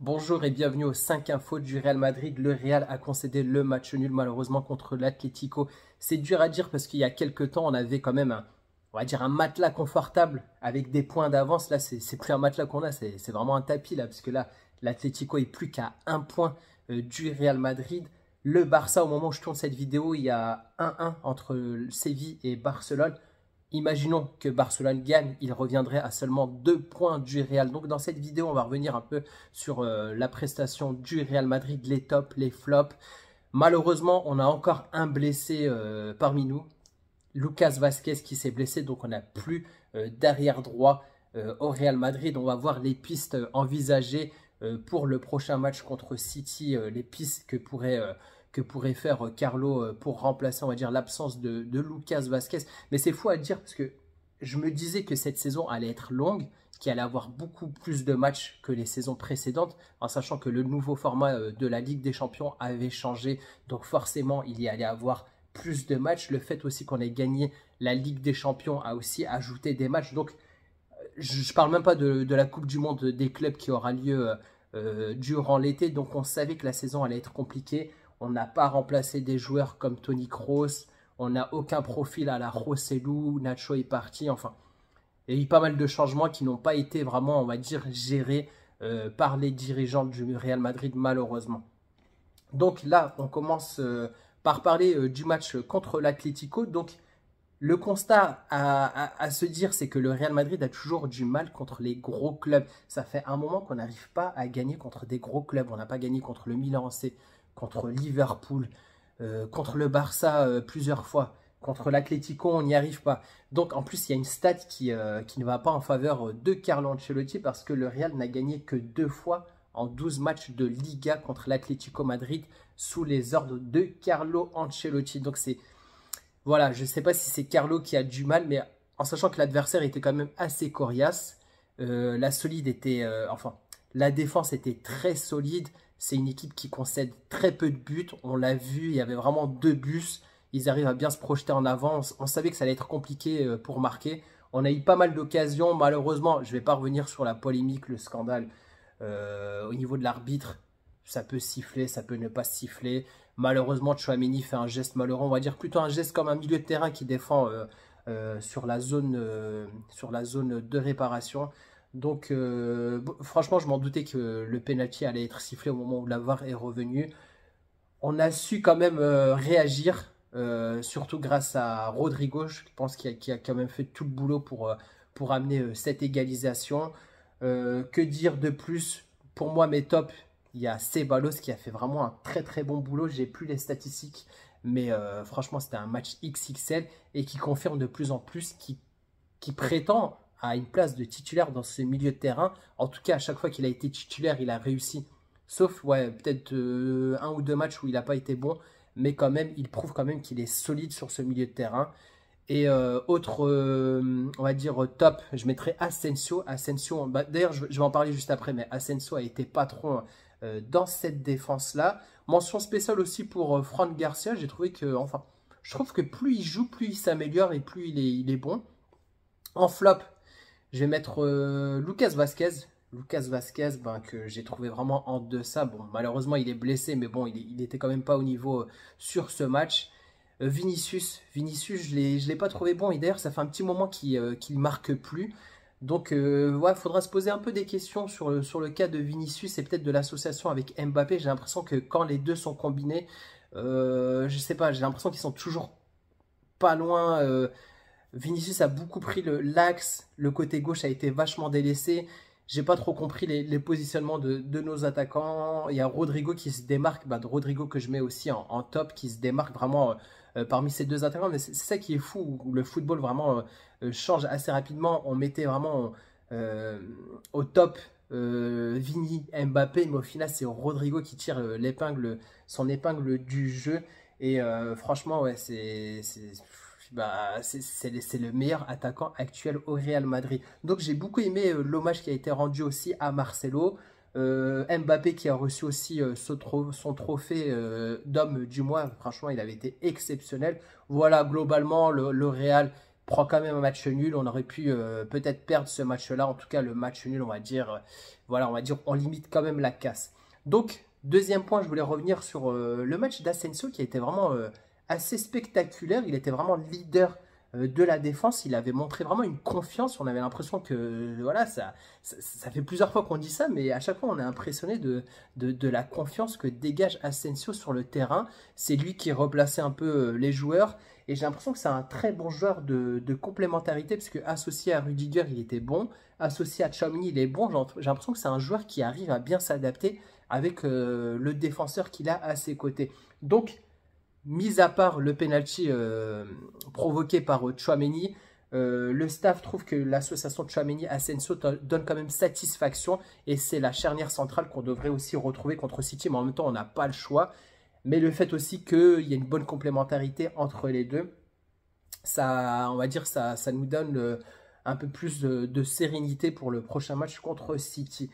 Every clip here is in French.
Bonjour et bienvenue aux 5 infos du Real Madrid. Le Real a concédé le match nul malheureusement contre l'Atlético. C'est dur à dire parce qu'il y a quelques temps, on avait quand même on va dire un matelas confortable avec des points d'avance. Là, c'est plus un matelas qu'on a, c'est vraiment un tapis là, parce que là, l'Atlético est plus qu'à un point du Real Madrid. Le Barça, au moment où je tourne cette vidéo, il y a 1-1 entre Séville et Barcelone. Imaginons que Barcelone gagne, il reviendrait à seulement 2 points du Real. Donc dans cette vidéo, on va revenir un peu sur la prestation du Real Madrid, les tops, les flops. Malheureusement, on a encore un blessé parmi nous, Lucas Vazquez qui s'est blessé, donc on n'a plus d'arrière droit au Real Madrid. On va voir les pistes envisagées pour le prochain match contre City, les pistes que pourrait faire Carlo pour remplacer, on va dire, l'absence de Lucas Vazquez. Mais c'est fou à dire parce que je me disais que cette saison allait être longue, qu'il allait avoir beaucoup plus de matchs que les saisons précédentes, en sachant que le nouveau format de la Ligue des Champions avait changé. Donc forcément, il y allait avoir plus de matchs. Le fait aussi qu'on ait gagné la Ligue des Champions a aussi ajouté des matchs. Donc je ne parle même pas de la Coupe du Monde des clubs qui aura lieu durant l'été. Donc on savait que la saison allait être compliquée. On n'a pas remplacé des joueurs comme Toni Kroos. On n'a aucun profil à la Rossellou. Nacho est parti. Enfin, il y a eu pas mal de changements qui n'ont pas été vraiment, on va dire, gérés par les dirigeants du Real Madrid, malheureusement. Donc là, on commence par parler du match contre l'Atlético. Donc, le constat à se dire, c'est que le Real Madrid a toujours du mal contre les gros clubs. Ça fait un moment qu'on n'arrive pas à gagner contre des gros clubs. On n'a pas gagné contre le Milan AC, contre Liverpool, contre le Barça plusieurs fois. Contre l'Atlético, on n'y arrive pas. Donc en plus, il y a une stat qui ne va pas en faveur de Carlo Ancelotti parce que le Real n'a gagné que 2 fois en 12 matchs de Liga contre l'Atlético Madrid sous les ordres de Carlo Ancelotti. Donc c'est voilà, je ne sais pas si c'est Carlo qui a du mal, mais en sachant que l'adversaire était quand même assez coriace, la défense était très solide. C'est une équipe qui concède très peu de buts. On l'a vu, il y avait vraiment 2 bus. Ils arrivent à bien se projeter en avant. On savait que ça allait être compliqué pour marquer. On a eu pas mal d'occasions. Malheureusement, je ne vais pas revenir sur la polémique, le scandale au niveau de l'arbitre. Ça peut siffler, ça peut ne pas siffler. Malheureusement, Tchouaméni fait un geste malheureux. On va dire plutôt un geste comme un milieu de terrain qui défend sur la zone de réparation. Donc, franchement, je m'en doutais que le penalty allait être sifflé au moment où la VAR est revenue. On a su quand même réagir, surtout grâce à Rodrigo, je pense qu'il a quand même fait tout le boulot pour amener cette égalisation. Que dire de plus? Pour moi, mes tops, il y a Ceballos qui a fait vraiment un très très bon boulot. J'ai plus les statistiques, mais franchement, c'était un match XXL et qui confirme de plus en plus qui prétend à une place de titulaire dans ce milieu de terrain. En tout cas, à chaque fois qu'il a été titulaire, il a réussi. Sauf, ouais, peut-être 1 ou 2 matchs où il n'a pas été bon. Mais quand même, il prouve quand même qu'il est solide sur ce milieu de terrain. Et autre, on va dire top, je mettrais Asensio. Asensio, bah, d'ailleurs, je vais en parler juste après, mais Asensio a été patron dans cette défense-là. Mention spéciale aussi pour Fran Garcia. J'ai trouvé que, enfin, je trouve que plus il joue, plus il s'améliore et plus il est bon. En flop, je vais mettre Lucas Vazquez. Lucas Vazquez, ben, que j'ai trouvé vraiment en deçà. Bon, malheureusement, il est blessé, mais bon, il était quand même pas au niveau sur ce match. Vinicius, je ne l'ai pas trouvé bon. Et d'ailleurs, ça fait un petit moment qu'il ne marque plus. Donc, ouais, il faudra se poser un peu des questions sur le cas de Vinicius et peut-être de l'association avec Mbappé. J'ai l'impression que quand les deux sont combinés, je sais pas, j'ai l'impression qu'ils sont toujours pas loin. Vinicius a beaucoup pris l'axe, le côté gauche a été vachement délaissé. J'ai pas trop compris les positionnements de nos attaquants. Il y a Rodrigo qui se démarque, bah, de Rodrigo que je mets aussi en top, qui se démarque vraiment parmi ces deux attaquants. Mais c'est ça qui est fou, où le football vraiment change assez rapidement. On mettait vraiment au top Vini, Mbappé, mais au final c'est Rodrigo qui tire son épingle du jeu. Et franchement, ouais, c'est le meilleur attaquant actuel au Real Madrid. Donc j'ai beaucoup aimé l'hommage qui a été rendu aussi à Marcelo. Mbappé qui a reçu aussi son trophée d'homme du mois. Franchement, il avait été exceptionnel. Voilà, globalement, le Real prend quand même un match nul. On aurait pu peut-être perdre ce match-là. En tout cas, le match nul, on va dire, voilà, on va dire, on limite quand même la casse. Donc, deuxième point, je voulais revenir sur le match d'Asensio qui a été vraiment assez spectaculaire. Il était vraiment leader de la défense. Il avait montré vraiment une confiance. On avait l'impression que, voilà, ça fait plusieurs fois qu'on dit ça, mais à chaque fois, on est impressionné de la confiance que dégage Asensio sur le terrain. C'est lui qui replaçait un peu les joueurs. Et j'ai l'impression que c'est un très bon joueur de complémentarité, parce que associé à Rudiger, il était bon. Associé à Tchouaméni, il est bon. J'ai l'impression que c'est un joueur qui arrive à bien s'adapter avec le défenseur qu'il a à ses côtés. Donc, mis à part le penalty provoqué par Tchouaméni, le staff trouve que l'association Tchouaméni-Asensio donne quand même satisfaction et c'est la charnière centrale qu'on devrait aussi retrouver contre City, mais en même temps on n'a pas le choix. Mais le fait aussi qu'il y ait une bonne complémentarité entre les deux, ça, on va dire, ça nous donne un peu plus de sérénité pour le prochain match contre City.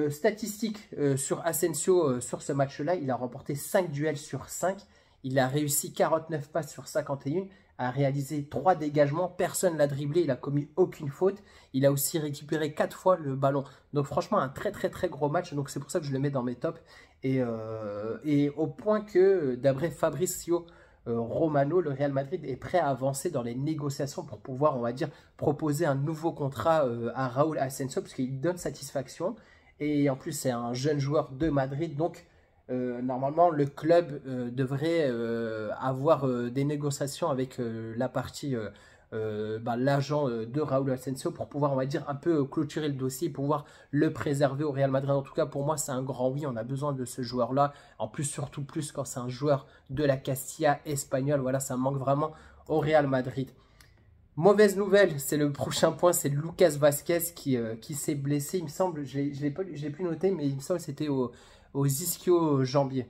Statistiques sur Asensio sur ce match-là, il a remporté 5 duels sur 5. Il a réussi 49 passes sur 51, a réalisé 3 dégagements, personne ne l'a dribblé, il n'a commis aucune faute. Il a aussi récupéré 4 fois le ballon. Donc franchement, un très très très gros match, donc c'est pour ça que je le mets dans mes tops. Et au point que, d'après Fabrizio Romano, le Real Madrid est prêt à avancer dans les négociations pour pouvoir, on va dire, proposer un nouveau contrat à Raúl Asensio, parce qu'il donne satisfaction. Et en plus, c'est un jeune joueur de Madrid, donc normalement, le club devrait avoir des négociations avec la partie, l'agent de Raúl Asensio pour pouvoir, on va dire, un peu clôturer le dossier, pouvoir le préserver au Real Madrid. En tout cas, pour moi, c'est un grand oui. On a besoin de ce joueur-là. En plus, surtout plus quand c'est un joueur de la Castilla espagnole. Voilà, ça manque vraiment au Real Madrid. Mauvaise nouvelle, c'est le prochain point, c'est Lucas Vázquez qui s'est blessé. Il me semble, je ne l'ai plus noté, mais il me semble que c'était au ischio-jambier.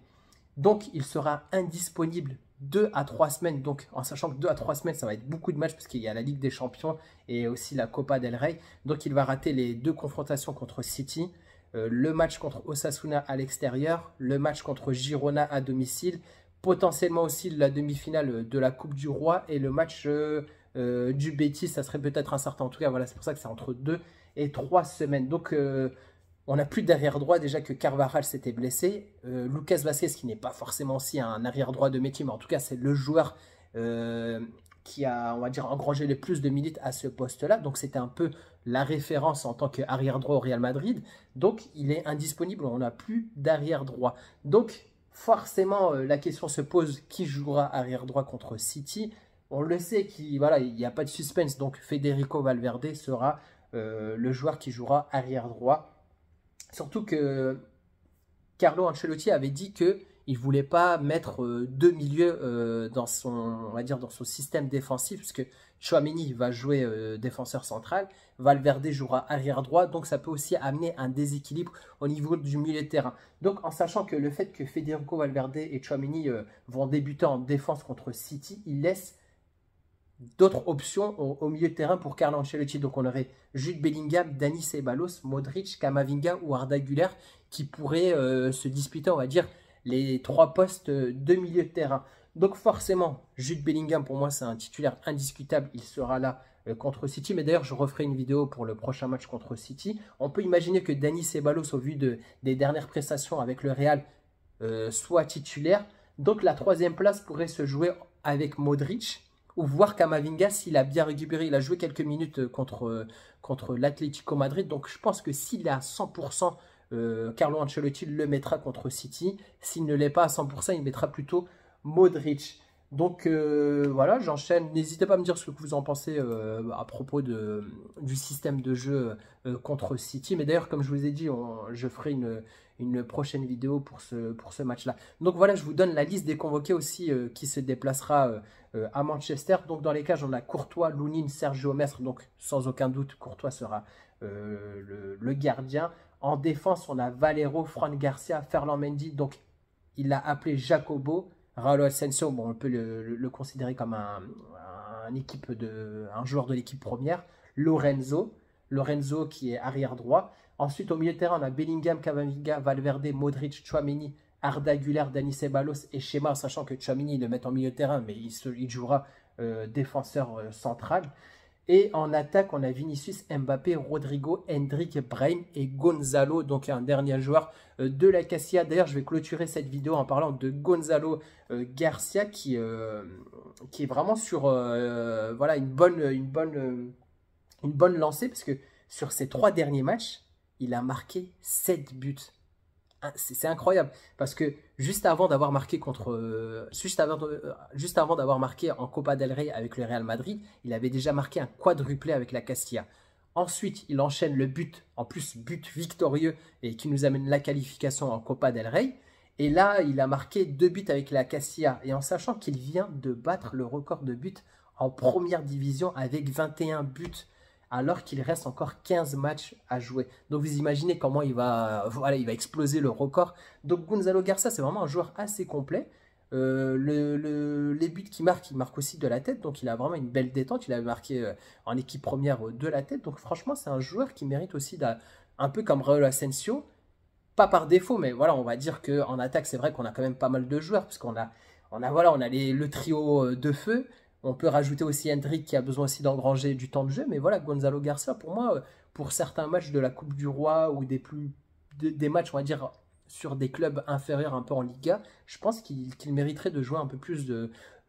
Donc, il sera indisponible 2 à 3 semaines. Donc, en sachant que 2 à 3 semaines, ça va être beaucoup de matchs parce qu'il y a la Ligue des Champions et aussi la Copa del Rey. Donc, il va rater les 2 confrontations contre City. Le match contre Osasuna à l'extérieur, le match contre Girona à domicile, potentiellement aussi la demi-finale de la Coupe du Roi et le match du Betis, ça serait peut-être incertain. En tout cas, voilà, c'est pour ça que c'est entre 2 et 3 semaines. Donc, on n'a plus d'arrière droit, déjà que Carvajal s'était blessé. Lucas Vázquez, qui n'est pas forcément aussi un arrière droit de métier, mais en tout cas, c'est le joueur qui a, on va dire, engrangé le plus de minutes à ce poste-là. Donc, c'était un peu la référence en tant qu'arrière droit au Real Madrid. Donc, il est indisponible, on n'a plus d'arrière droit. Donc, forcément, la question se pose, qui jouera arrière droit contre City? On le sait, voilà, il n'y a pas de suspense, donc Federico Valverde sera le joueur qui jouera arrière droit. Surtout que Carlo Ancelotti avait dit qu'il ne voulait pas mettre deux milieux dans son, on va dire, dans son système défensif, puisque Tchouaméni va jouer défenseur central, Valverde jouera arrière droit, donc ça peut aussi amener un déséquilibre au niveau du milieu de terrain. Donc en sachant que le fait que Federico Valverde et Tchouaméni vont débuter en défense contre City, il laisse d'autres options au milieu de terrain pour Carlo Ancelotti. Donc on aurait Jude Bellingham, Dani Ceballos, Modric, Camavinga ou Arda Güler qui pourraient se disputer, on va dire, les 3 postes de milieu de terrain. Donc forcément, Jude Bellingham, pour moi, c'est un titulaire indiscutable. Il sera là contre City. Mais d'ailleurs, je referai une vidéo pour le prochain match contre City. On peut imaginer que Dani Ceballos, au vu des dernières prestations avec le Real, soit titulaire. Donc la 3e place pourrait se jouer avec Modric ou voir Camavinga s'il a bien récupéré. Il a joué quelques minutes contre l'Atlético Madrid. Donc je pense que s'il est à 100%, Carlo Ancelotti le mettra contre City. S'il ne l'est pas à 100%, il mettra plutôt Modric. Donc voilà, j'enchaîne. N'hésitez pas à me dire ce que vous en pensez à propos du système de jeu contre City. Mais d'ailleurs, comme je vous ai dit, je ferai une prochaine vidéo pour ce match-là. Donc voilà, je vous donne la liste des convoqués aussi qui se déplacera à Manchester. Donc dans les cages, on a Courtois, Lounine, Sergio Mestre. Donc sans aucun doute, Courtois sera le gardien. En défense, on a Valero, Fran Garcia, Ferland Mendy. Donc il l'a appelé Jacobo. Raúl Asensio, bon, on peut le considérer comme un joueur de l'équipe première. Lorenzo qui est arrière droit. Ensuite, au milieu de terrain, on a Bellingham, Camavinga, Valverde, Modric, Tchouaméni, Arda Güler, Dani Ceballos et Schema, sachant que Tchouaméni, le met en milieu de terrain, mais il jouera défenseur central. Et en attaque, on a Vinicius, Mbappé, Rodrigo, Hendrick, Brahim et Gonzalo, donc un dernier joueur de la Castilla. D'ailleurs, je vais clôturer cette vidéo en parlant de Gonzalo Garcia qui est vraiment sur voilà, une bonne lancée parce que sur ses 3 derniers matchs, il a marqué 7 buts. C'est incroyable parce que juste avant d'avoir marqué juste avant d'avoir marqué en Copa del Rey avec le Real Madrid, il avait déjà marqué un quadruplé avec la Castilla. Ensuite, il enchaîne le but, en plus but victorieux et qui nous amène la qualification en Copa del Rey. Et là, il a marqué 2 buts avec la Castilla et en sachant qu'il vient de battre le record de buts en première division avec 21 buts. Alors qu'il reste encore 15 matchs à jouer. Donc vous imaginez comment voilà, il va exploser le record. Donc Gonzalo Garcia, c'est vraiment un joueur assez complet. Les buts qu'il marque, il marque aussi de la tête. Donc il a vraiment une belle détente. Il avait marqué en équipe première de la tête. Donc franchement, c'est un joueur qui mérite aussi, un peu comme Raúl Asensio, pas par défaut, mais voilà, on va dire qu'en attaque, c'est vrai qu'on a quand même pas mal de joueurs, puisqu'on a, voilà, on a le trio de feu. On peut rajouter aussi Hendrick qui a besoin aussi d'engranger du temps de jeu. Mais voilà, Gonzalo Garcia, pour moi, pour certains matchs de la Coupe du Roi ou des matchs, on va dire, sur des clubs inférieurs un peu en Liga, je pense qu'il mériterait de jouer un peu plus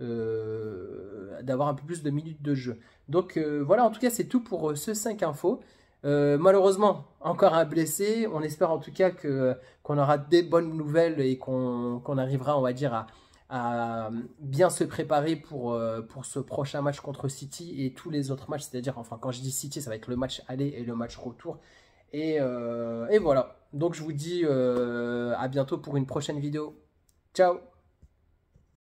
d'avoir un peu plus de minutes de jeu. Donc voilà, en tout cas, c'est tout pour ce 5 infos. Malheureusement, encore un blessé. On espère en tout cas qu'on aura des bonnes nouvelles et qu'on arrivera, on va dire, à bien se préparer pour ce prochain match contre City et tous les autres matchs. C'est-à-dire, enfin, quand je dis City, ça va être le match aller et le match retour. Et voilà. Donc, je vous dis à bientôt pour une prochaine vidéo. Ciao!